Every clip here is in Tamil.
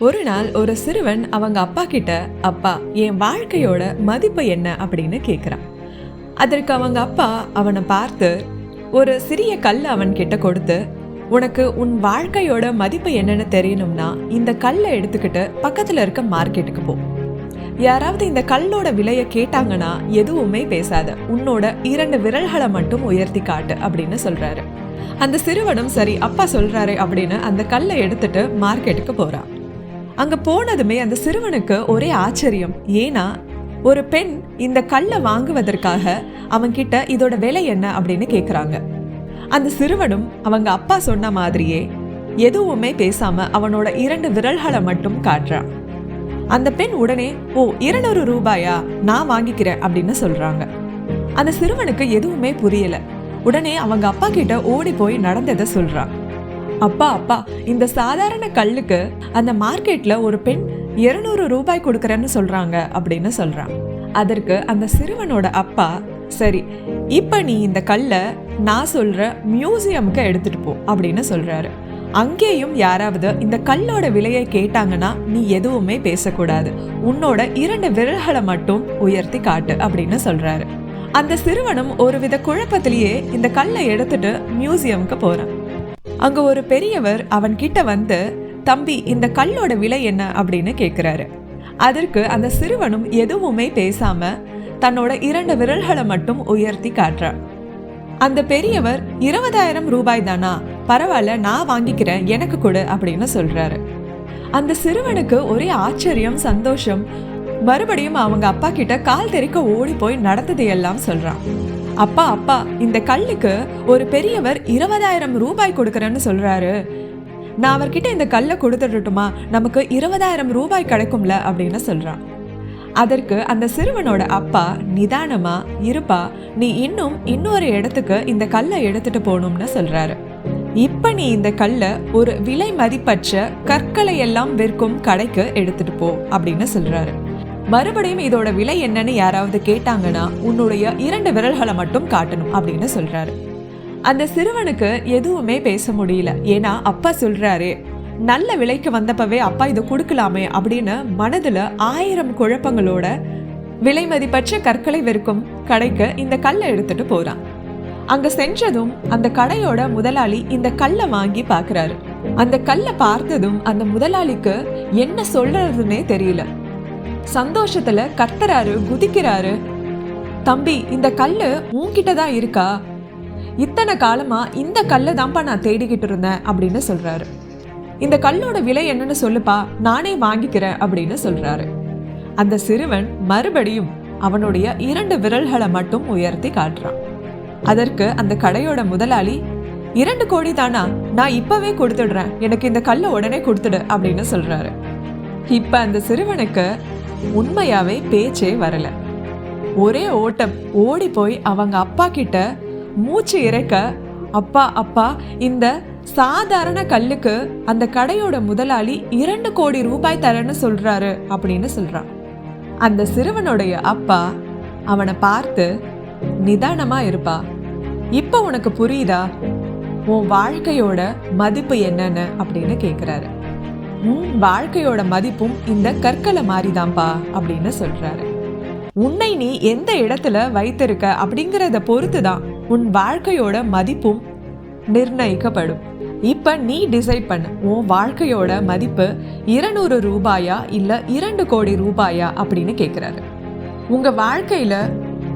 ஒரு நாள் ஒரு சிறுவன் அவங்க அப்பா கிட்ட, அப்பா, என் வாழ்க்கையோட மதிப்பு என்ன அப்படின்னு கேட்குறான். அதற்கு அவங்க அப்பா அவனை பார்த்து ஒரு சிறிய கல் அவன் கிட்ட கொடுத்து, உனக்கு உன் வாழ்க்கையோட மதிப்பு என்னன்னு தெரியணும்னா இந்த கல்லை எடுத்துக்கிட்டு பக்கத்துல இருக்க மார்க்கெட்டுக்கு போ. யாராவது இந்த கல்லோட விலையை கேட்டாங்கன்னா எதுவுமே பேசாத, உன்னோட 2 விரல்களை மட்டும் உயர்த்தி காட்டு அப்படின்னு சொல்றாரு. அந்த சிறுவனும் சரி அப்பா சொல்றாரு அப்படின்னு அந்த கல்லை எடுத்துட்டு மார்க்கெட்டுக்கு போறான். அங்க போனதுமே அந்த சிறுவனுக்கு ஒரே ஆச்சரியம். ஏன்னா ஒரு பெண் இந்த கல்லை வாங்குவதற்காக அவன்கிட்ட இதோட விலை என்ன அப்படின்னு கேக்குறாங்க. அந்த சிறுவனும் அவங்க அப்பா சொன்ன மாதிரியே எதுவுமே பேசாம அவனோட 2 விரல்களை மட்டும் காட்டுறான். அந்த பெண் உடனே, ஓ 200 ரூபாயா, நான் வாங்கிக்கிறேன் அப்படின்னு சொல்றாங்க. அந்த சிறுவனுக்கு எதுவுமே புரியல. உடனே அவங்க அப்பா கிட்ட ஓடி போய் நடந்ததை சொல்றான். அப்பா அப்பா, இந்த சாதாரண கல்லுக்கு அந்த மார்க்கெட்ல ஒரு பெண் 200 ரூபாய் கொடுக்கறேன்னு சொல்றாங்க அப்படின்னு சொல்றான். அதற்கு அந்த சிறுவனோட அப்பா, சரி இப்ப நீ இந்த கல்லை நான் சொல்ற மியூசியமுக்கு எடுத்துட்டு போ அப்படின்னு சொல்றாரு. அங்கேயும் யாராவது இந்த கல்லோட விலையை கேட்டாங்கன்னா நீ எதுவுமே பேசக்கூடாது, உன்னோட 2 விரல்களை மட்டும் உயர்த்தி காட்டு அப்படின்னு சொல்றாரு. அந்த சிறுவனும் ஒருவித குழப்பத்திலேயே இந்த கல்லை எடுத்துட்டு மியூசியமுக்கு போறான். அங்க ஒரு பெரியவர் அவன் கிட்ட வந்து, தம்பி இந்த கல்லோட விலை என்ன அப்படின்னு கேக்குறாரு. அதற்கு அந்த சிறுவனும் எதுவுமே பேசாம தன்னோட 2 விரல்களை மட்டும் உயர்த்தி காட்டுறான். அந்த பெரியவர் 20,000 ரூபாய் தானா, பரவாயில்ல நான் வாங்கிக்கிறேன், எனக்கு கொடு அப்படின்னு சொல்றாரு. அந்த சிறுவனுக்கு ஒரே ஆச்சரியம், சந்தோஷம். மறுபடியும் அவங்க அப்பா கிட்ட கால் தெறிக்க ஓடி போய் நடந்ததையெல்லாம் சொல்றான். அப்பா அப்பா, இந்த கல்லுக்கு ஒரு பெரியவர் 20,000 ரூபாய் கொடுக்கறேன்னு சொல்றாரு, நான் அவர்கிட்ட இந்த கல்லை கொடுத்துட்டுமா, நமக்கு 20,000 ரூபாய் கிடைக்கும்ல அப்படின்னு சொல்றான். அதற்கு அந்த சிறுவனோட அப்பா நிதானமா, இருப்பா, நீ இன்னொரு இடத்துக்கு இந்த கல்லை எடுத்துட்டு போகணும்னு சொல்றாரு. இப்ப நீ இந்த கல்லை ஒரு விலை மதிப்பற்ற கற்களை எல்லாம் விற்கும் கடைக்கு எடுத்துட்டு போ அப்படின்னு சொல்றாரு. மறுபடியும் இதோட விலை என்னன்னு யாராவது கேட்டாங்கன்னா உன்னுடைய 2 விரல்களை மட்டும் காட்டணும் அப்படின்னு சொல்றாரு. அந்த சிறுவனுக்கு எதுவுமே பேச முடியல. ஏன்னா அப்பா சொல்றாரு, நல்ல விலைக்கு வந்தப்பவே அப்பா இதை கொடுக்கலாமே அப்படின்னு மனதுல 1000 குழப்பங்களோட விலை மதிப்பற்ற கற்களை விற்கும் கடைக்கு இந்த கல்லை எடுத்துட்டு போறான். அங்க சென்றதும் அந்த கடையோட முதலாளி இந்த கல்லை வாங்கி பாக்குறாரு. அந்த கல்லை பார்த்ததும் அந்த முதலாளிக்கு என்ன சொல்றதுன்னே தெரியல. சந்தோஷத்துல கத்துறாரு, குதிக்கிறாரு. தம்பி, இந்த கல்லு உன்கிட்டதான் இருக்கா? இத்தனை காலமா இந்த கல்லை தான்ப்பா நான் தேடிக்கிட்டு இருந்தேன் அப்படின்னு சொல்றாரு. இந்த கல்லோட விலை என்னன்னு சொல்லுப்பா, நானே வாங்கிக்கிறேன் அப்படின்னு சொல்றாரு. அந்த சிறுவன் மறுபடியும் அவனுடைய 2 விரல்களை மட்டும் உயர்த்தி காட்டுறான். அதற்கு அந்த கடையோட முதலாளி, 2 கோடி தானா, நான் இப்பவே கொடுத்துடுறேன், எனக்கு இந்த கல்லை உடனே கொடுத்துடு அப்படின்னு சொல்றாரு. இப்ப அந்த சிறுவனுக்கு உண்மையாவே பேச்சே வரல. ஒரே ஓட்டம், ஓடி போய் அவங்க அப்பா கிட்ட மூச்சு இறைக்க, அப்பா அப்பா, இந்த சாதாரண கல்லுக்கு அந்த கடையோட முதலாளி 2 கோடி ரூபாய் தரேன்னு சொல்றாரு அப்படின்னு சொல்றான். அந்த சிறுவனுடைய அப்பா அவனை பார்த்து, நிதானமா இருப்பா, இப்ப உனக்கு புரியுதா உன் வாழ்க்கையோட மதிப்பு என்னன்னு அப்படின்னு கேக்குறாரு. உன் வாழ்க்கையோட மதிப்பும் இந்த கற்களை மாறிதான்பா அப்படின்னு சொல்றாரு. உன்னை நீ எந்த இடத்துல வைத்திருக்க அப்படிங்கிறத பொறுத்துதான் உன் வாழ்க்கையோட மதிப்பும் நிர்ணயிக்கப்படும். இப்ப நீ டிசைட் பண்ணு, உன் வாழ்க்கையோட மதிப்பு 200 ரூபாயா இல்ல 2 கோடி ரூபாயா அப்படின்னு கேக்குறாரு. உங்க வாழ்க்கையில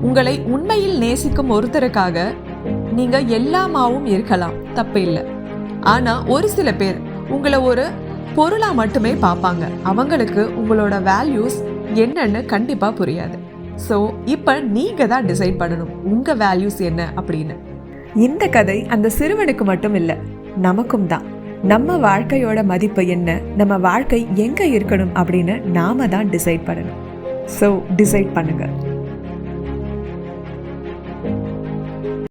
உங்களை உண்மையில் நேசிக்கும் ஒருத்தருக்காக நீங்க எல்லாமாவும் இருக்கலாம், தப்பு இல்லை. ஆனா ஒரு சில பேர் உங்களை ஒரு பொருளா மட்டுமே பார்ப்பாங்க. அவங்களுக்கு உங்களோட வேல்யூஸ் என்னன்னு கண்டிப்பா புரியாது. ஸோ இப்போ நீங்க தான் டிசைட் பண்ணணும் உங்க வேல்யூஸ் என்ன அப்படின்னு. இந்த கதை அந்த சிறுவனுக்கு மட்டும் இல்லை, நமக்கும் தான். நம்ம வாழ்க்கையோட மதிப்பு என்ன, நம்ம வாழ்க்கை எங்க இருக்கணும் அப்படின்னு நாம தான் டிசைட் பண்ணணும். ஸோ டிசைட் பண்ணுங்க.